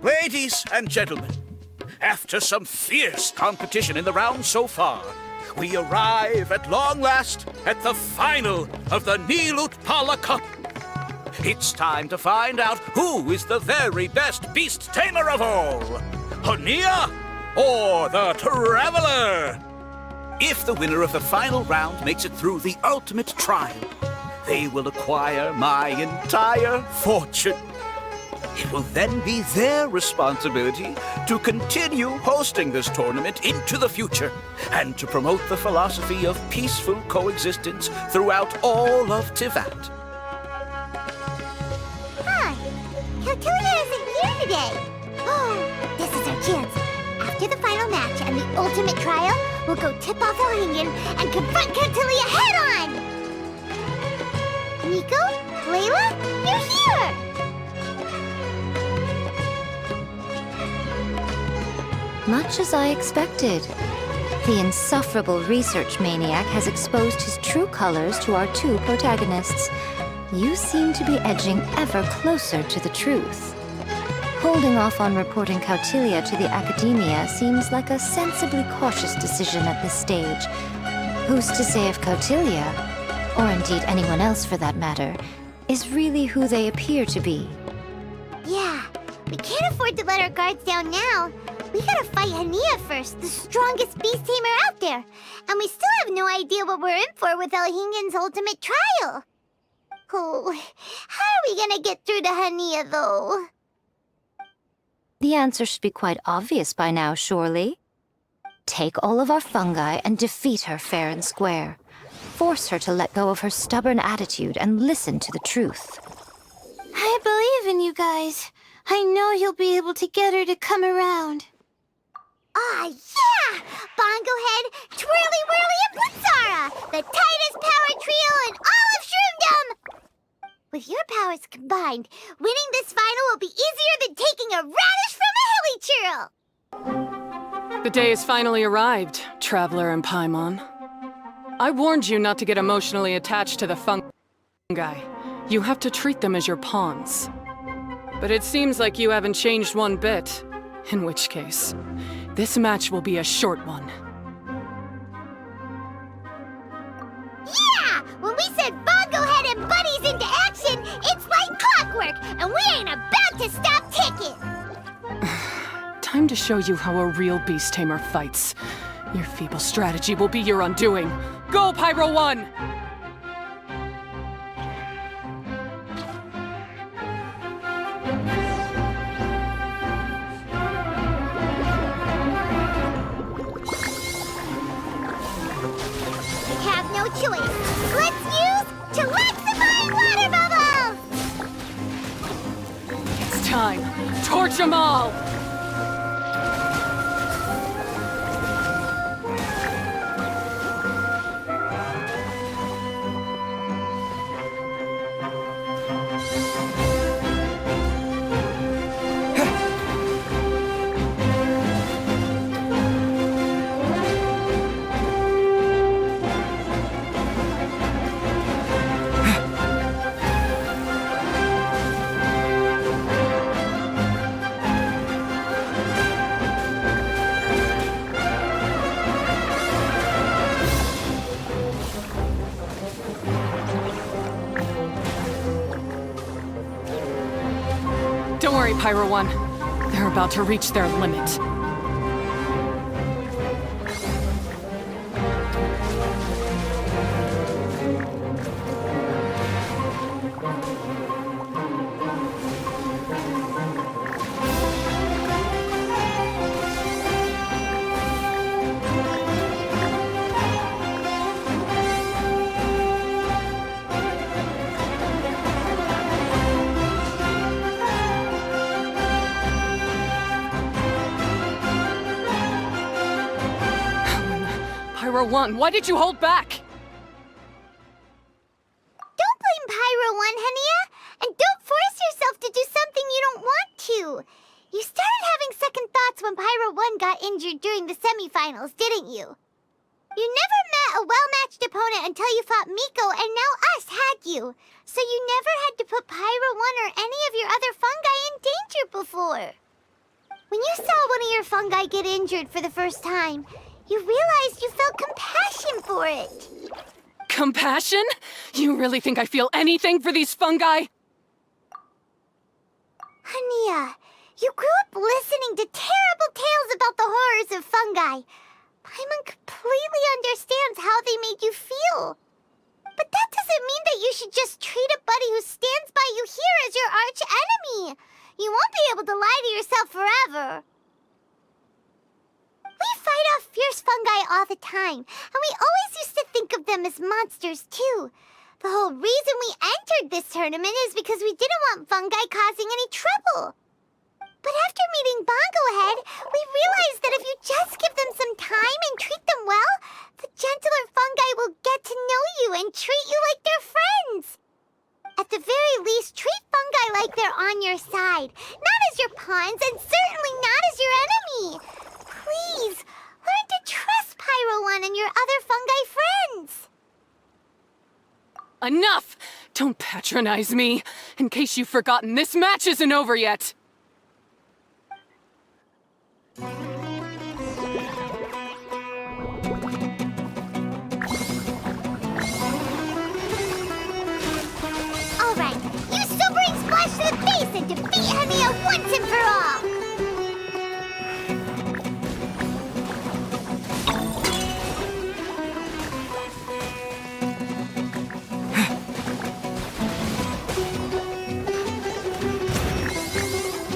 Ladies and gentlemen, after some fierce competition in the round so far, we arrive at long last at the final of the Nilutpala Cup. It's time to find out who is the very best beast tamer of all, Hania or the Traveler. If the winner of the final round makes it through the ultimate trial, they will acquire my entire fortune. It will then be their responsibility to continue hosting this tournament into the future and to promote the philosophy of peaceful coexistence throughout all of Tivat. Huh. Kautilya isn't here today. Oh, this is our chance. After the final match and the ultimate trial, we'll go tip off Elhingen and confront Kautilya head-on! Nico? Layla? You're here! Much as I expected. The insufferable research maniac has exposed his true colors to our two protagonists. You seem to be edging ever closer to the truth. Holding off on reporting Kautilya to the Academia seems like a sensibly cautious decision at this stage. Who's to say if Kautilya, or indeed anyone else for that matter, is really who they appear to be? Yeah, we can't afford to let our guards down now. We gotta fight Hania first, the strongest beast tamer out there. And we still have no idea what we're in for with Elhingen's ultimate trial. Oh, how are we gonna get through to Hania, though? The answer should be quite obvious by now, surely. Take all of our fungi and defeat her fair and square. Force her to let go of her stubborn attitude and listen to the truth. I believe in you guys. I know you'll be able to get her to come around. Ah, yeah! Bongo Head, Twirly Whirly, and Blitzara! The tightest power trio in all of Shroomdom! With your powers combined, winning this final will be easier than taking a radish from a hilly churl! The day has finally arrived, Traveler and Paimon. I warned you not to get emotionally attached to the fungi. You have to treat them as your pawns. But it seems like you haven't changed one bit. In which case, this match will be a short one. Yeah! When we send Bongo Head and buddies into action, it's like clockwork, and we ain't about to stop ticking! Time to show you how a real beast tamer fights. Your feeble strategy will be your undoing. Go, Pyro 1! Have no choice. Let's use Chilaxifying Water Bubbles! It's time. Torch them all! Don't worry, Pyro 1. They're about to reach their limit. Pyro 1, why did you hold back? Don't blame Pyro 1, Hania, and don't force yourself to do something you don't want to. You started having second thoughts when Pyro 1 got injured during the semifinals, didn't you? You never met a well-matched opponent until you fought Miko, and now us had you. So you never had to put Pyro 1 or any of your other fungi in danger before. When you saw one of your fungi get injured for the first time, you realized you felt compassion for it. Compassion? You really think I feel anything for these fungi? Hania, you grew up listening to terrible tales about the horrors of fungi. Paimon completely understands how they made you feel. But that doesn't mean that you should just treat a buddy who stands by you here as your arch enemy. You won't be able to lie to yourself forever. We fight off fierce fungi all the time, and we always used to think of them as monsters, too. The whole reason we entered this tournament is because we didn't want fungi causing any trouble. But after meeting Bongo Head, we realized that if you just give them some time and treat them well, the gentler fungi will get to know you and treat you like their friends. At the very least, treat fungi like they're on your side, not as your pawns and certainly not as your enemy. Please, learn to trust Pyro One and your other fungi friends. Enough! Don't patronize me. In case you've forgotten, this match isn't over yet. Alright, use Sobering Splash to the face and defeat Hania once and for all!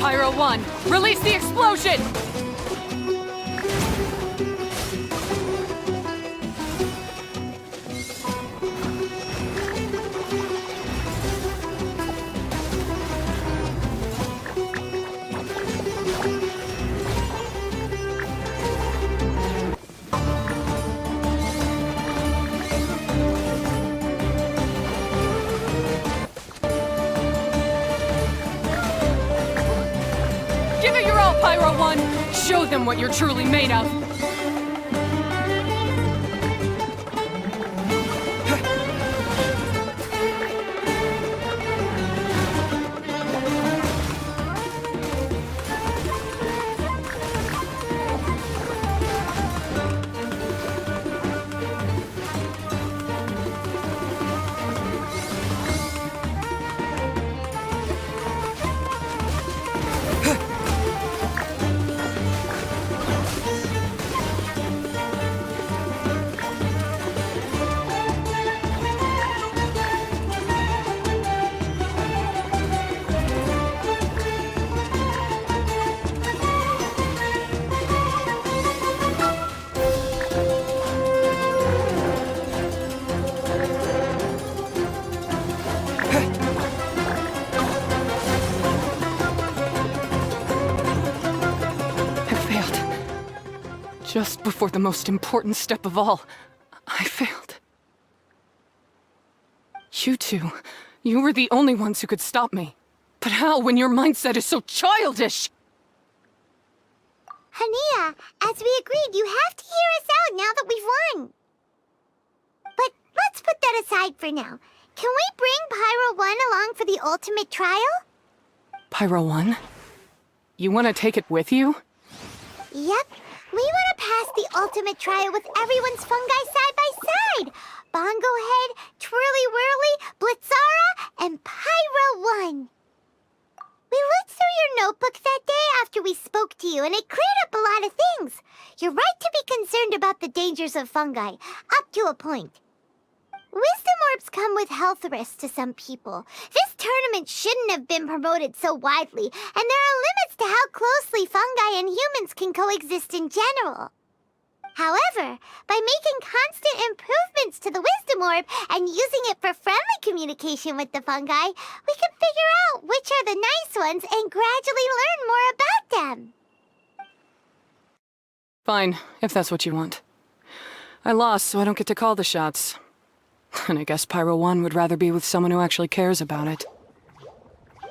Pyro 1, release the explosion! Give it your all, Pyro 1! Show them what you're truly made of! Just before the most important step of all, I failed. You two, you were the only ones who could stop me. But how when your mindset is so childish? Hania, as we agreed, you have to hear us out now that we've won. But let's put that aside for now. Can we bring Pyro 1 along for the ultimate trial? Pyro 1? You want to take it with you? Yep. We want to pass the ultimate trial with everyone's fungi side by side. Bongo Head, Twirly Whirly, Blitzara, and Pyro 1. We looked through your notebook that day after we spoke to you, and it cleared up a lot of things. You're right to be concerned about the dangers of fungi, up to a point. Wisdom orbs come with health risks to some people. This tournament shouldn't have been promoted so widely, and there are limits to how closely fungi and humans can coexist in general. However, by making constant improvements to the Wisdom Orb and using it for friendly communication with the fungi, we can figure out which are the nice ones and gradually learn more about them. Fine, if that's what you want. I lost, so I don't get to call the shots. And I guess Pyro 1 would rather be with someone who actually cares about it.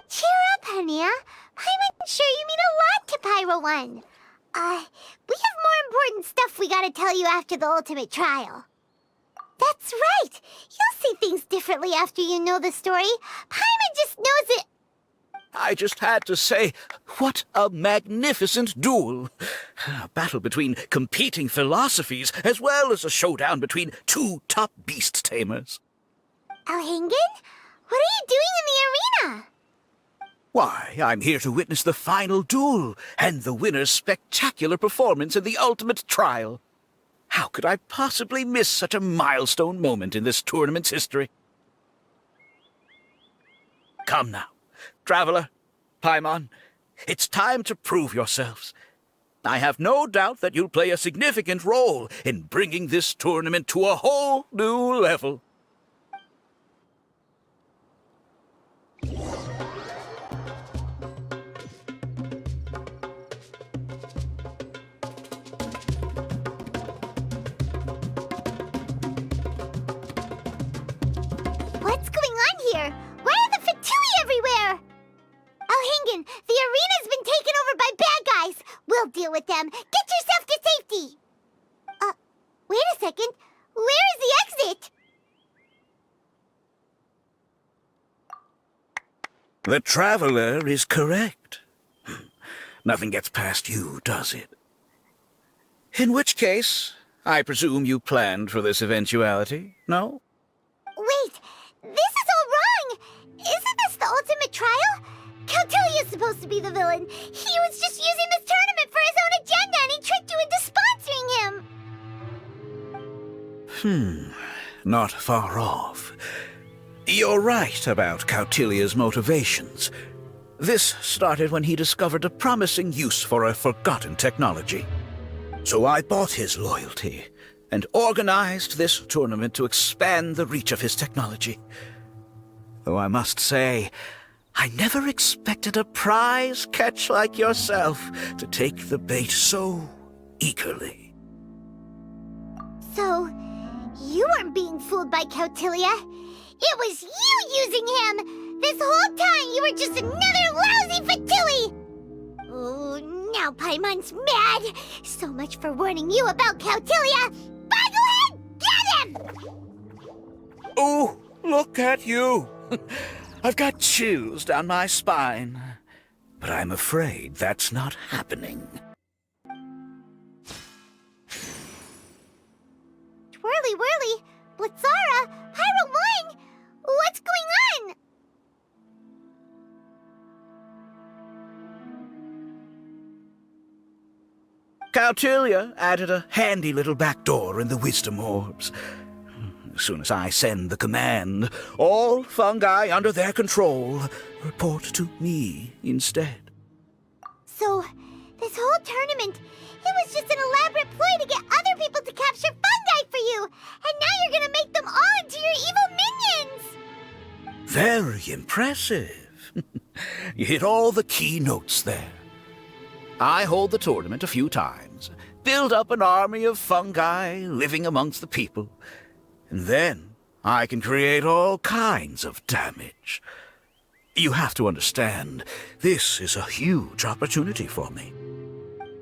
Cheer up, Hania. I'm sure you mean a lot to Pyro 1. We have more important stuff we gotta tell you after the ultimate trial. That's right! You'll see things differently after you know the story. Paimon just knows it... I just had to say, what a magnificent duel. A battle between competing philosophies, as well as a showdown between two top beast tamers. Alhingen? What are you doing in the arena? Why, I'm here to witness the final duel and the winner's spectacular performance in the ultimate trial. How could I possibly miss such a milestone moment in this tournament's history? Come now, Traveler, Paimon, it's time to prove yourselves. I have no doubt that you'll play a significant role in bringing this tournament to a whole new level. What's going on here? Why are the Fatui everywhere? Alhingen, the arena's been taken over by bad guys. We'll deal with them. Get yourself to safety. Wait a second. Where is the exit? The Traveler is correct. Nothing gets past you, does it? In which case, I presume you planned for this eventuality, no? Wait, this is all wrong. Isn't this the ultimate trial? Cautilia's supposed to be the villain. He was just using this tournament for his own agenda, and he tricked you into sponsoring him. Not far off. You're right about Cautilia's motivations. This started when he discovered a promising use for a forgotten technology. So I bought his loyalty and organized this tournament to expand the reach of his technology. Though I must say, I never expected a prize catch like yourself to take the bait so eagerly. So, you weren't being fooled by Cautilia. It was you using him! This whole time you were just another lousy Fatui! Oh, now Paimon's mad! So much for warning you about Cautilia! Boglehead, get him! Oh, look at you! I've got chills down my spine. But I'm afraid that's not happening. Twirly whirly, Blitzara, Pyro 1! What's going on? Cautilia added a handy little back door in the wisdom orbs. As soon as I send the command, all fungi under their control report to me instead. So, this whole tournament, it was just an elaborate ploy to get other people to capture fungi for you! And now you're gonna make them all into your evil minions! Very impressive. You hit all the key notes there. I hold the tournament a few times, build up an army of fungi living amongst the people, and then I can create all kinds of damage. You have to understand, this is a huge opportunity for me.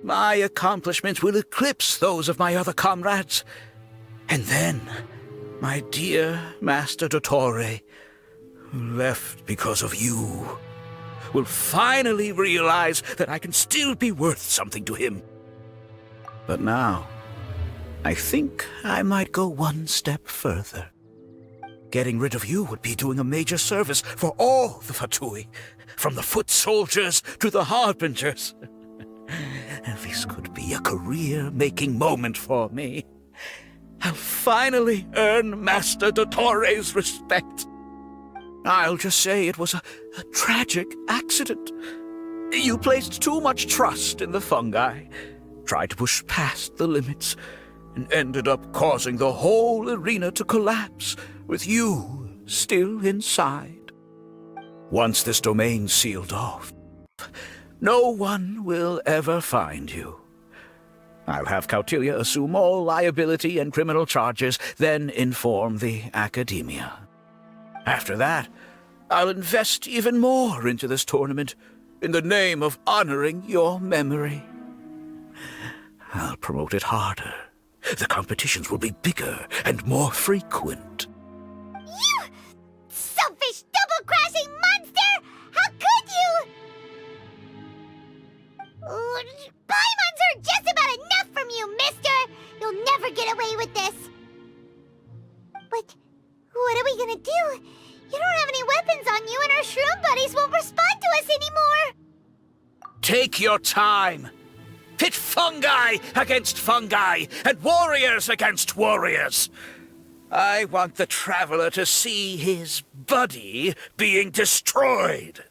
My accomplishments will eclipse those of my other comrades. And then, my dear Master Dottore, who left because of you, will finally realize that I can still be worth something to him. But now, I think I might go one step further. Getting rid of you would be doing a major service for all the Fatui, from the foot soldiers to the harbingers. This could be a career-making moment for me. I'll finally earn Master Dottore's respect. I'll just say it was a tragic accident. You placed too much trust in the fungi, tried to push past the limits, and ended up causing the whole arena to collapse, with you still inside. Once this domain's sealed off, no one will ever find you. I'll have Cautilia assume all liability and criminal charges, then inform the Academia. After that, I'll invest even more into this tournament in the name of honoring your memory. I'll promote it harder. The competitions will be bigger and more frequent. You selfish double-crashing monster! How could you? us anymore? Take your time. Pit fungi against fungi, and warriors against warriors. I want the traveler to see his buddy being destroyed.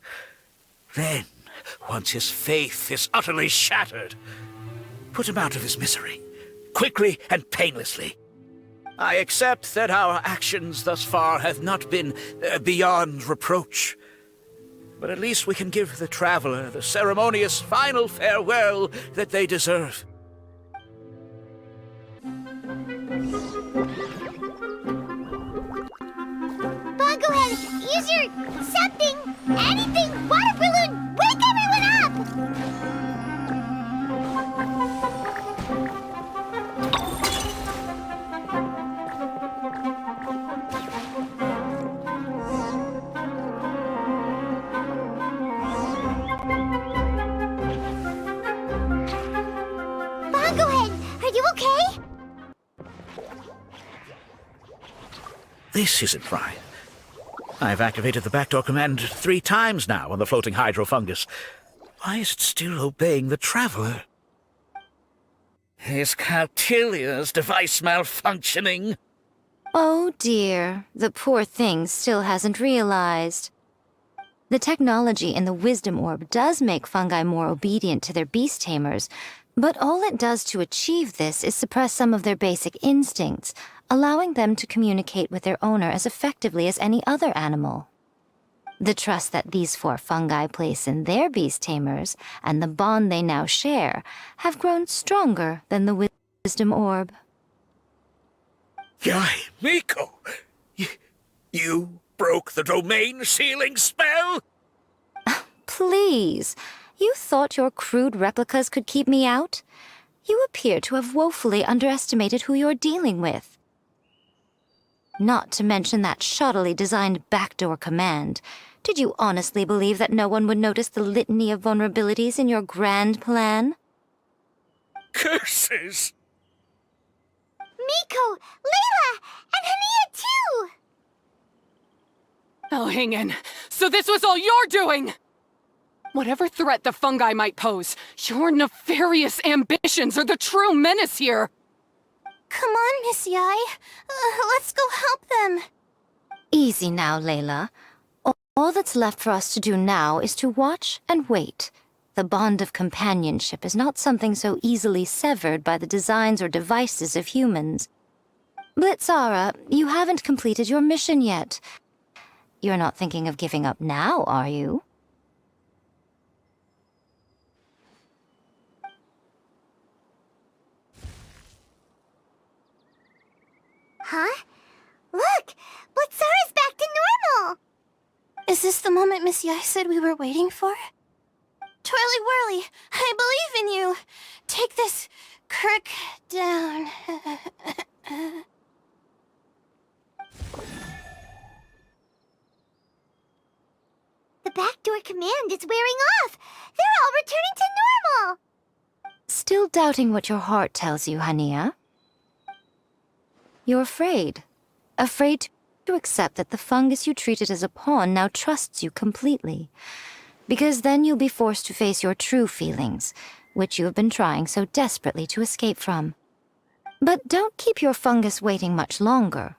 Then, once his faith is utterly shattered, put him out of his misery, quickly and painlessly. I accept that our actions thus far have not been beyond reproach. But at least we can give the traveler the ceremonious final farewell that they deserve. Bongohead, use your something, anything, water balloon, wake everyone up! Bongohead, are you okay? This isn't right. I've activated the backdoor command 3 times now on the floating hydrofungus. Why is it still obeying the traveler? Is Cautilia's device malfunctioning? Oh dear, the poor thing still hasn't realized. The technology in the Wisdom Orb does make fungi more obedient to their beast tamers, but all it does to achieve this is suppress some of their basic instincts, allowing them to communicate with their owner as effectively as any other animal. The trust that these 4 fungi place in their beast tamers, and the bond they now share, have grown stronger than the Wisdom Orb. Guy, Miko! You broke the domain sealing spell? Please, you thought your crude replicas could keep me out? You appear to have woefully underestimated who you're dealing with. Not to mention that shoddily designed backdoor command. Did you honestly believe that no one would notice the litany of vulnerabilities in your grand plan? Curses! Miko, Layla, and Hania too! Oh, hang in. So this was all you're doing! Whatever threat the fungi might pose, your nefarious ambitions are the true menace here! Come on, Miss Yai. Let's go help them. Easy now, Layla. All that's left for us to do now is to watch and wait. The bond of companionship is not something so easily severed by the designs or devices of humans. Blitzara, you haven't completed your mission yet. You're not thinking of giving up now, are you? Huh? Look! Blitzara's back to normal! Is this the moment Miss Yai said we were waiting for? Twirly Whirly, I believe in you! Take this crook down. The backdoor command is wearing off! They're all returning to normal! Still doubting what your heart tells you, Hania? You're afraid. Afraid to accept that the fungus you treated as a pawn now trusts you completely. Because then you'll be forced to face your true feelings, which you have been trying so desperately to escape from. But don't keep your fungus waiting much longer.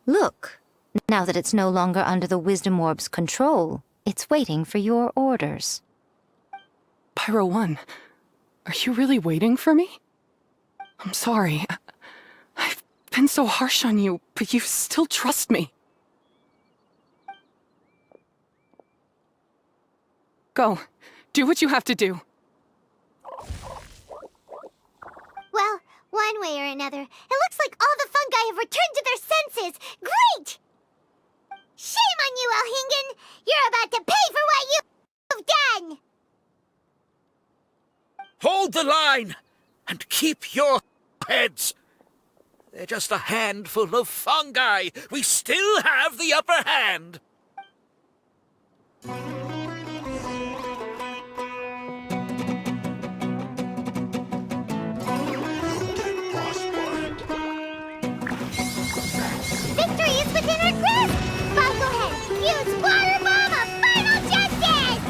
Look, now that it's no longer under the Wisdom Orb's control, it's waiting for your orders. Pyro 1, are you really waiting for me? I'm sorry. I've been so harsh on you, but you still trust me. Go. Do what you have to do. Well, one way or another, it looks like all the fungi have returned to their senses. Great! Shame on you, Elhingen! You're about to pay for what you've done! Hold the line and keep your heads. They're just a handful of fungi. We still have the upper hand. Victory is within our grasp! Bongohead, use Water Bomb of Final Justice!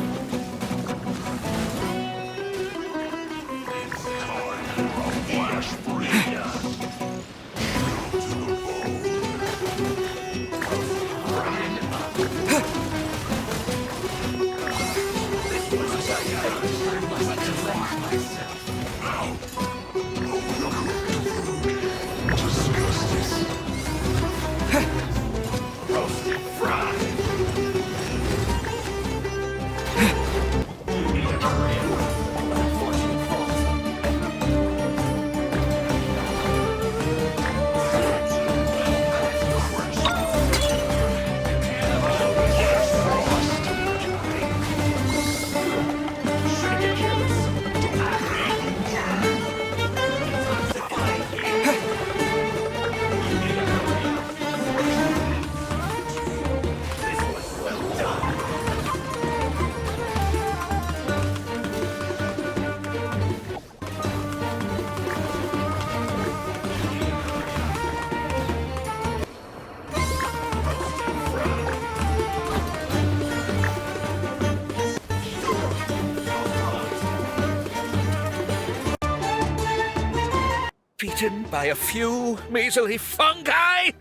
beaten by a few measly fungi?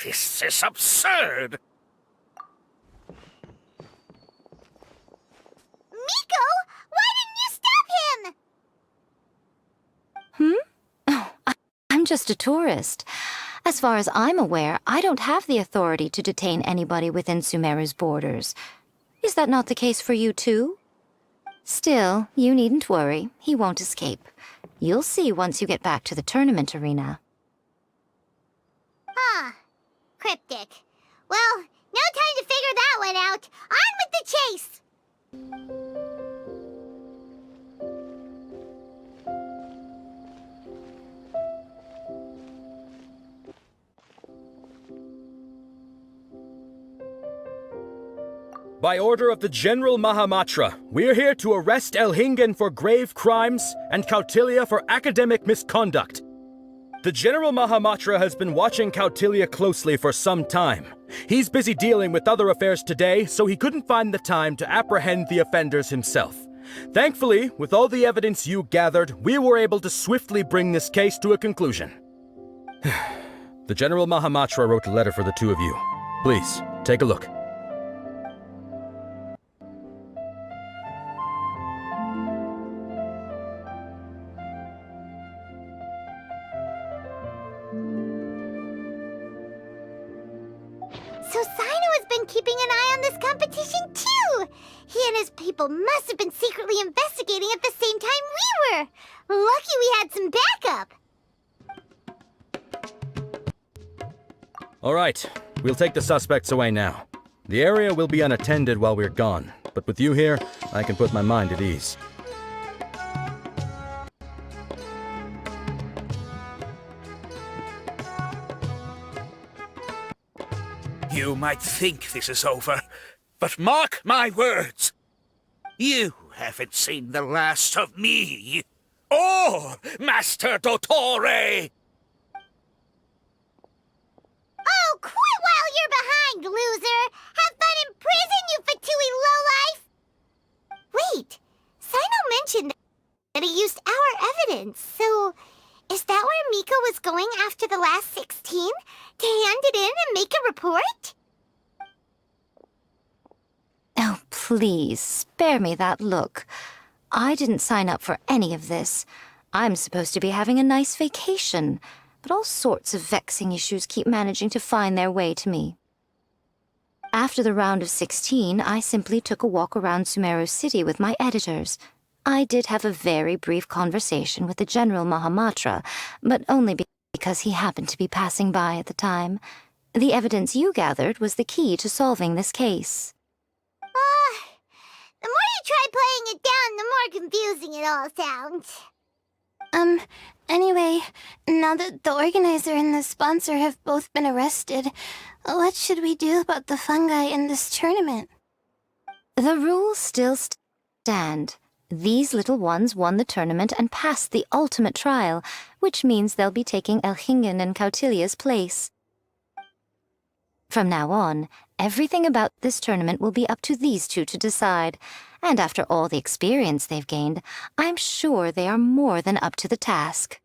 This is absurd! Miko, why didn't you stop him? Oh, I'm just a tourist. As far as I'm aware, I don't have the authority to detain anybody within Sumeru's borders. Is that not the case for you too? Still, you needn't worry. He won't escape. You'll see once you get back to the tournament arena. Cryptic. Well, no time to figure that one out. On with the chase! By order of the General Mahamatra, we're here to arrest Elhingen for grave crimes and Kautilya for academic misconduct. The General Mahamatra has been watching Kautilya closely for some time. He's busy dealing with other affairs today, so he couldn't find the time to apprehend the offenders himself. Thankfully, with all the evidence you gathered, we were able to swiftly bring this case to a conclusion. The General Mahamatra wrote a letter for the two of you. Please, take a look. So Sino has been keeping an eye on this competition too! He and his people must have been secretly investigating at the same time we were! Lucky we had some backup! Alright, we'll take the suspects away now. The area will be unattended while we're gone, but with you here, I can put my mind at ease. You might think this is over, but mark my words. You haven't seen the last of me, or Master Dottore! Oh, quit while you're behind, loser! Have fun in prison, you fatui lowlife! Wait, Sino mentioned that he used our evidence, so is that where Miko was going after the last 16? To hand it in and make a report? Oh, please, spare me that look. I didn't sign up for any of this. I'm supposed to be having a nice vacation, but all sorts of vexing issues keep managing to find their way to me. After the round of 16, I simply took a walk around Sumeru City with my editors. I did have a very brief conversation with the General Mahamatra, but only because he happened to be passing by at the time. The evidence you gathered was the key to solving this case. The more you try playing it down, the more confusing it all sounds. Anyway, now that the organizer and the sponsor have both been arrested, what should we do about the fungi in this tournament? The rules still stand. These little ones won the tournament and passed the ultimate trial, which means they'll be taking Elhingen and Kautilya's place. From now on, everything about this tournament will be up to these two to decide, and after all the experience they've gained, I'm sure they are more than up to the task.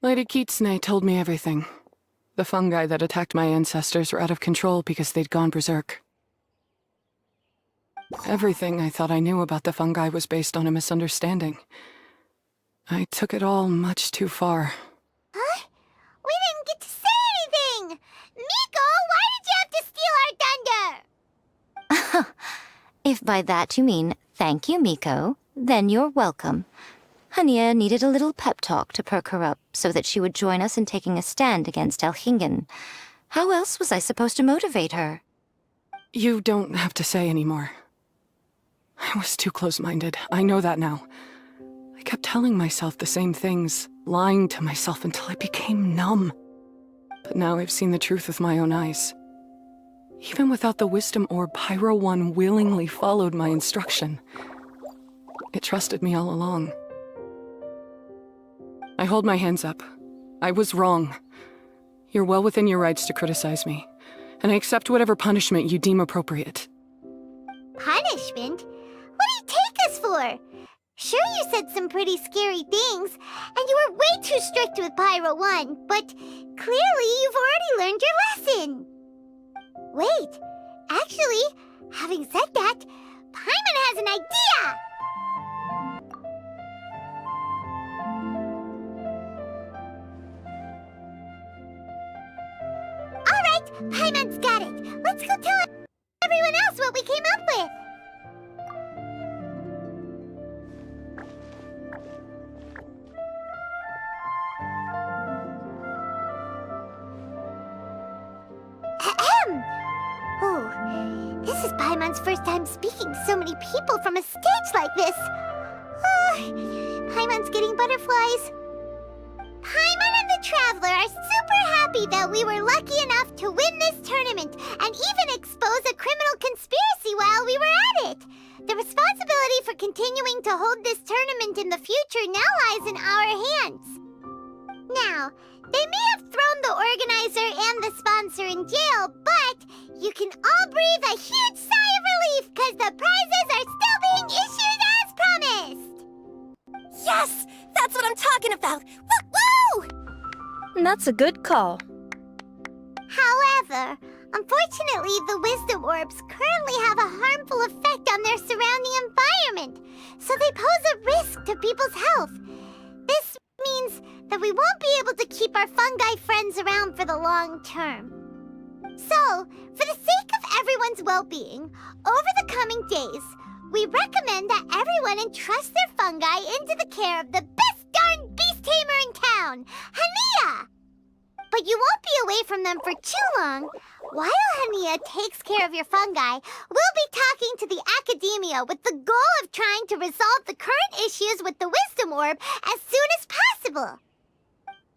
Lady Kitsune told me everything. The fungi that attacked my ancestors were out of control because they'd gone berserk. Everything I thought I knew about the fungi was based on a misunderstanding. I took it all much too far. Huh? We didn't get to say anything! Miko, why did you have to steal our thunder? If by that you mean thank you, Miko, then you're welcome. Hania needed a little pep talk to perk her up so that she would join us in taking a stand against Elhingen. How else was I supposed to motivate her? You don't have to say anymore. I was too close-minded. I know that now. I kept telling myself the same things, lying to myself until I became numb. But now I've seen the truth with my own eyes. Even without the wisdom orb, Pyro 1 willingly followed my instruction. It trusted me all along. I hold my hands up. I was wrong. You're well within your rights to criticize me, and I accept whatever punishment you deem appropriate. Punishment? What do you take us for? Sure, you said some pretty scary things, and you were way too strict with Pyro 1, but clearly you've already learned your lesson. Wait, actually, having said that, Paimon has an idea! Alright, Paimon's got it. Let's go tell everyone else what we came up with. Ahem! Oh, this is Paimon's first time speaking to so many people from a stage like this. Paimon's getting butterflies. Paimon and the Traveler are super happy that we were lucky enough to win this tournament and even expose a criminal conspiracy while we were at it. The responsibility for continuing to hold this tournament in the future now lies in our hands. Now, they may have thrown the organizer and the sponsor in jail, but you can all breathe a huge sigh of relief because the prizes are still being issued as promised! Yes! That's what I'm talking about! Woo-woo! That's a good call. However, unfortunately, the wisdom orbs currently have a harmful effect on their surrounding environment, so they pose a risk to people's health. This means that we won't be able to keep our fungi friends around for the long term. So, for the sake of everyone's well-being, over the coming days, we recommend that everyone entrust their fungi into the care of the best darn beast tamer in town, Hania! But you won't be away from them for too long. While Hania takes care of your fungi, we'll be talking to the academia with the goal of trying to resolve the current issues with the wisdom orb as soon as possible.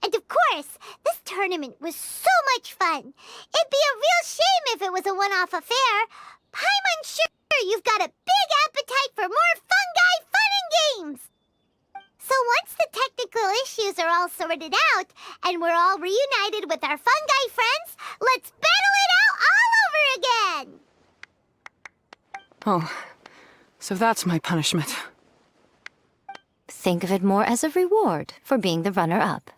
And of course, this tournament was so much fun. It'd be a real shame if it was a one-off affair. Paimon's sure you've got a big appetite for more fungi fun and games. So once the technical issues are all sorted out, and we're all reunited with our fungi friends, let's battle it out all over again! Oh, so that's my punishment. Think of it more as a reward for being the runner-up.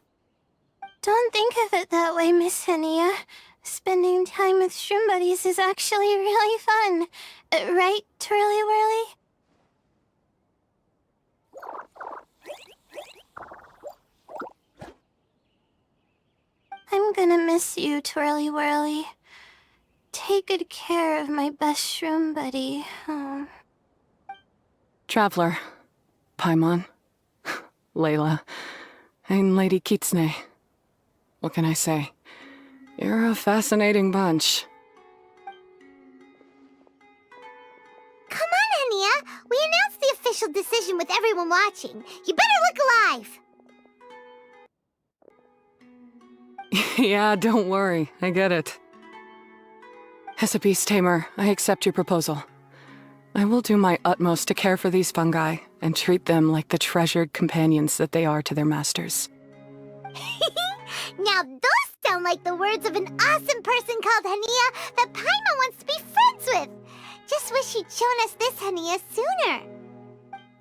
Don't think of it that way, Miss Hania. Spending time with shroom buddies is actually really fun. Right, Twirly Whirly? I'm gonna miss you, Twirly Whirly. Take good care of my best shroom buddy. Oh. Traveler, Paimon, Layla, and Lady Kitsune. What can I say? You're a fascinating bunch. Come on, Hania! We announced the official decision with everyone watching. You better look alive! Yeah, don't worry. I get it. As a beast tamer, I accept your proposal. I will do my utmost to care for these fungi and treat them like the treasured companions that they are to their masters. Now those sound like the words of an awesome person called Hania that Paimon wants to be friends with. Just wish he'd shown us this Hania sooner.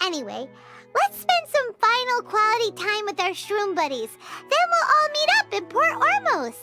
Anyway, let's spend some final quality time with our shroom buddies. Then we'll all meet up in Port Ormos.